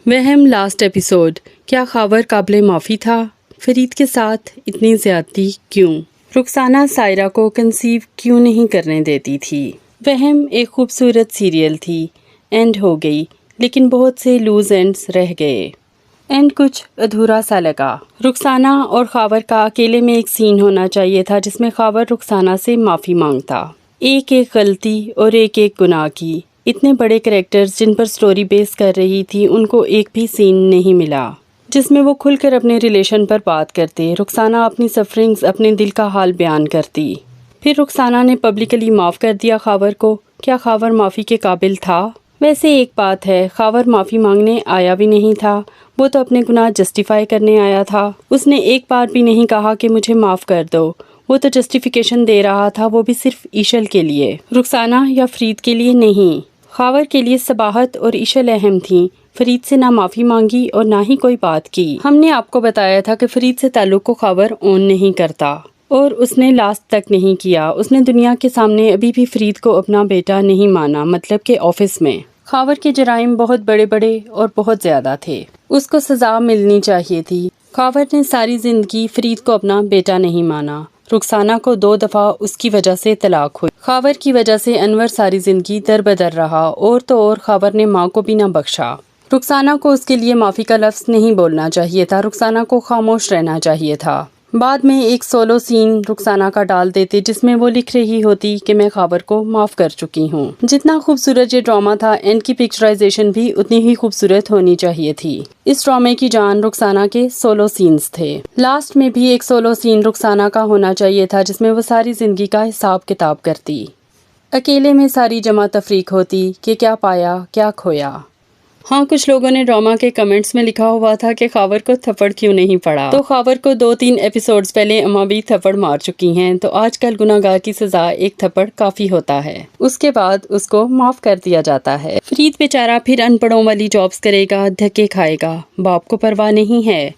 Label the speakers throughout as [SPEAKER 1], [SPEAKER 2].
[SPEAKER 1] وہم last episode, کیا خاور قابل معافی تھا؟ فرید کے ساتھ اتنی زیادتی کیوں؟ رخسانہ سائرہ کو کنسیو کیوں نہیں کرنے دیتی تھی؟ وہم ایک خوبصورت سیریل تھی، اینڈ ہو گئی، لیکن بہت سے لوز اینڈز رہ گئے، اینڈ کچھ ادھورا سا لگا۔ رخسانہ اور خاور کا اکیلے میں ایک سین ہونا چاہیے تھا جس میں خاور رخسانہ سے معافی مانگتا، ایک ایک غلطی اور ایک ایک گناہ کی۔ اتنے بڑے کریکٹرز جن پر سٹوری بیس کر رہی تھی، ان کو ایک بھی سین نہیں ملا جس میں وہ کھل کر اپنے ریلیشن پر بات کرتے۔ رخسانہ اپنی سفرنگز، اپنے دل کا حال بیان کرتی۔ پھر رخسانہ نے پبلکلی معاف کر دیا خاور کو۔ کیا خاور معافی کے قابل تھا؟ ویسے ایک بات ہے، خاور معافی مانگنے آیا بھی نہیں تھا، وہ تو اپنے گناہ جسٹیفائی کرنے آیا تھا۔ اس نے ایک بار بھی نہیں کہا کہ مجھے معاف کر دو، وہ تو جسٹیفیکیشن دے رہا تھا، وہ بھی صرف ایشل کے لیے، رخسانہ یا فرید کے لیے نہیں۔ خاور کے لیے صباحت اور ایشل اہم تھیں۔ فرید سے نہ معافی مانگی اور نہ ہی کوئی بات کی۔ ہم نے آپ کو بتایا تھا کہ فرید سے تعلق کو خاور اون نہیں کرتا، اور اس نے لاسٹ تک نہیں کیا۔ اس نے دنیا کے سامنے ابھی بھی فرید کو اپنا بیٹا نہیں مانا، مطلب کہ آفس میں خاور کے جرائم بہت بڑے بڑے اور بہت زیادہ تھے، اس کو سزا ملنی چاہیے تھی۔ خاور نے ساری زندگی فرید کو اپنا بیٹا نہیں مانا۔ رخسانہ کو 2 دفعہ اس کی وجہ سے طلاق ہوئی۔ خاور کی وجہ سے انور ساری زندگی در بدر رہا، اور تو اور خاور نے ماں کو بھی نہ بخشا۔ رخسانہ کو اس کے لیے معافی کا لفظ نہیں بولنا چاہیے تھا، رخسانہ کو خاموش رہنا چاہیے تھا۔ بعد میں ایک سولو سین رخسانہ کا ڈال دیتے جس میں وہ لکھ رہی ہوتی کہ میں خاور کو معاف کر چکی ہوں۔ جتنا خوبصورت یہ ڈرامہ تھا، اینڈ کی پکچرائزیشن بھی اتنی ہی خوبصورت ہونی چاہیے تھی۔ اس ڈرامے کی جان رخسانہ کے سولو سینز تھے۔ لاسٹ میں بھی ایک سولو سین رخسانہ کا ہونا چاہیے تھا جس میں وہ ساری زندگی کا حساب کتاب کرتی، اکیلے میں ساری جمع تفریق ہوتی کہ کیا پایا کیا کھویا۔ ہاں، کچھ لوگوں نے ڈرامہ کے کمنٹس میں لکھا ہوا تھا کہ خاور کو تھپڑ کیوں نہیں پڑا، تو خاور کو 2-3 ایپیسوڈز پہلے اماں بھی تھپڑ مار چکی ہیں، تو آج کل گناہگار کی سزا ایک تھپڑ کافی ہوتا ہے، اس کے بعد اس کو معاف کر دیا جاتا ہے۔ فرید بیچارہ پھر ان پڑھوں والی جابز کرے گا، دھکے کھائے گا، باپ کو پرواہ نہیں ہے۔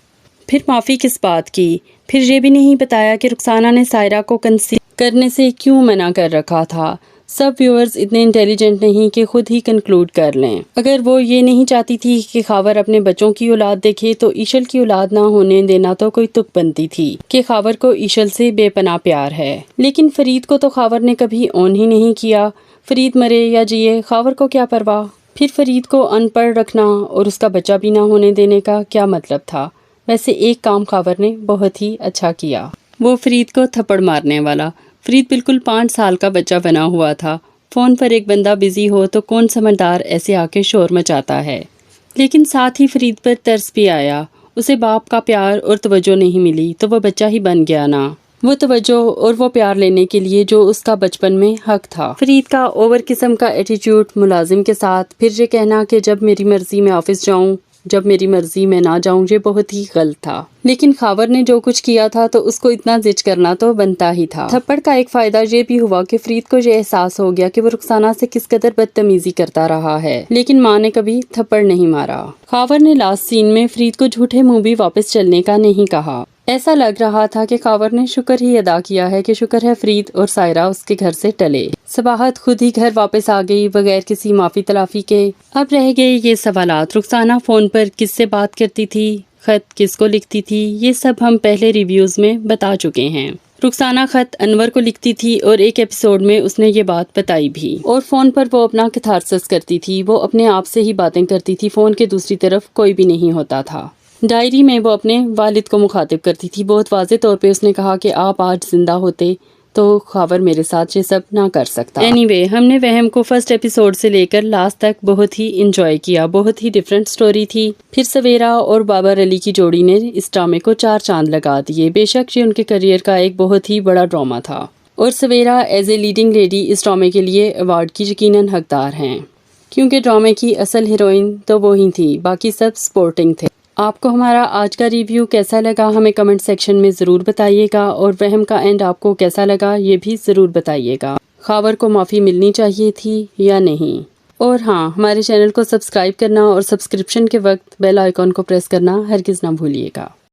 [SPEAKER 1] پھر معافی کس بات کی؟ پھر یہ بھی نہیں بتایا کہ رخسانہ نے سائرہ کو کنسیو کرنے سے کیوں منع کر رکھا تھا۔ سب ویورز اتنے انٹیلیجنٹ نہیں کہ خود ہی کنکلوڈ کر لیں۔ اگر وہ یہ نہیں چاہتی تھی کہ خاور اپنے بچوں کی اولاد دیکھے تو ایشل کی اولاد نہ ہونے دینا تو کوئی تک بنتی تھی کہ خاور کو ایشل سے بے پناہ پیار ہے۔ لیکن فرید کو تو خاور نے کبھی اون ہی نہیں کیا۔ فرید مرے یا جیے، خاور کو کیا پرواہ؟ پھر فرید کو ان پڑھ رکھنا اور اس کا بچہ بھی نہ ہونے دینے کا کیا مطلب تھا؟ ویسے ایک کام خاور نے بہت ہی اچھا کیا، وہ فرید کو تھپڑ مارنے والا۔ فرید بالکل 5 سال کا بچہ بنا ہوا تھا۔ فون پر ایک بندہ بزی ہو تو کون سمجھدار ایسے آ کے شور مچاتا ہے، لیکن ساتھ ہی فرید پر ترس بھی آیا۔ اسے باپ کا پیار اور توجہ نہیں ملی تو وہ بچہ ہی بن گیا نا، وہ توجہ اور وہ پیار لینے کے لیے جو اس کا بچپن میں حق تھا۔ فرید کا اوور قسم کا ایٹیٹیوڈ ملازم کے ساتھ، پھر یہ کہنا کہ جب میری مرضی میں آفس جاؤں، جب میری مرضی میں نہ جاؤں، یہ بہت ہی غلط تھا۔ لیکن خاور نے جو کچھ کیا تھا تو اس کو اتنا زج کرنا تو بنتا ہی تھا۔ تھپڑ کا ایک فائدہ یہ بھی ہوا کہ فرید کو یہ احساس ہو گیا کہ وہ رخسانہ سے کس قدر بدتمیزی کرتا رہا ہے، لیکن ماں نے کبھی تھپڑ نہیں مارا۔ خاور نے لاسٹ سین میں فرید کو جھوٹے منہ بھی واپس چلنے کا نہیں کہا۔ ایسا لگ رہا تھا کہ خاور نے شکر ہی ادا کیا ہے کہ شکر ہے فرید اور سائرہ اس کے گھر سے ٹلے۔ صباحت خود ہی گھر واپس آ گئی بغیر کسی معافی تلافی کے۔ اب رہ گئے یہ سوالات، رخسانہ فون پر کس سے بات کرتی تھی، خط کس کو لکھتی تھی، یہ سب ہم پہلے ریویوز میں بتا چکے ہیں۔ رخسانہ خط انور کو لکھتی تھی اور ایک ایپیسوڈ میں اس نے یہ بات بتائی بھی، اور فون پر وہ اپنا کیتھارسس کرتی تھی، وہ اپنے آپ سے ہی باتیں کرتی تھی، فون کے دوسری طرف کوئی بھی نہیں ہوتا تھا۔ ڈائری میں وہ اپنے والد کو مخاطب کرتی تھی، بہت واضح طور پہ اس نے کہا کہ آپ آج زندہ ہوتے تو خاور میرے ساتھ یہ سب نہ کر سکتا۔ اینی ہم نے وہم کو فرسٹ ایپیسوڈ سے لے کر لاسٹ تک بہت ہی انجوائے کیا، بہت ہی ڈیفرنٹ سٹوری تھی۔ پھر سویرا اور بابر علی کی جوڑی نے اس ڈرامے کو 4 چاند لگا دیے۔ بے شک یہ ان کے کیریئر کا ایک بہت ہی بڑا ڈرامہ تھا، اور سویرا ایز اے لیڈنگ لیڈی اس ڈرامے کے لیے ایوارڈ کی یقیناً حقدار ہیں، کیونکہ ڈرامے کی اصل ہیروئن تو وہی تھی، باقی سب سپورٹنگ تھے۔ آپ کو ہمارا آج کا ریویو کیسا لگا ہمیں کمنٹ سیکشن میں ضرور بتائیے گا، اور وہم کا اینڈ آپ کو کیسا لگا یہ بھی ضرور بتائیے گا۔ خاور کو معافی ملنی چاہیے تھی یا نہیں؟ اور ہاں، ہمارے چینل کو سبسکرائب کرنا اور سبسکرپشن کے وقت بیل آئیکن کو پریس کرنا ہرگز نہ بھولیے گا۔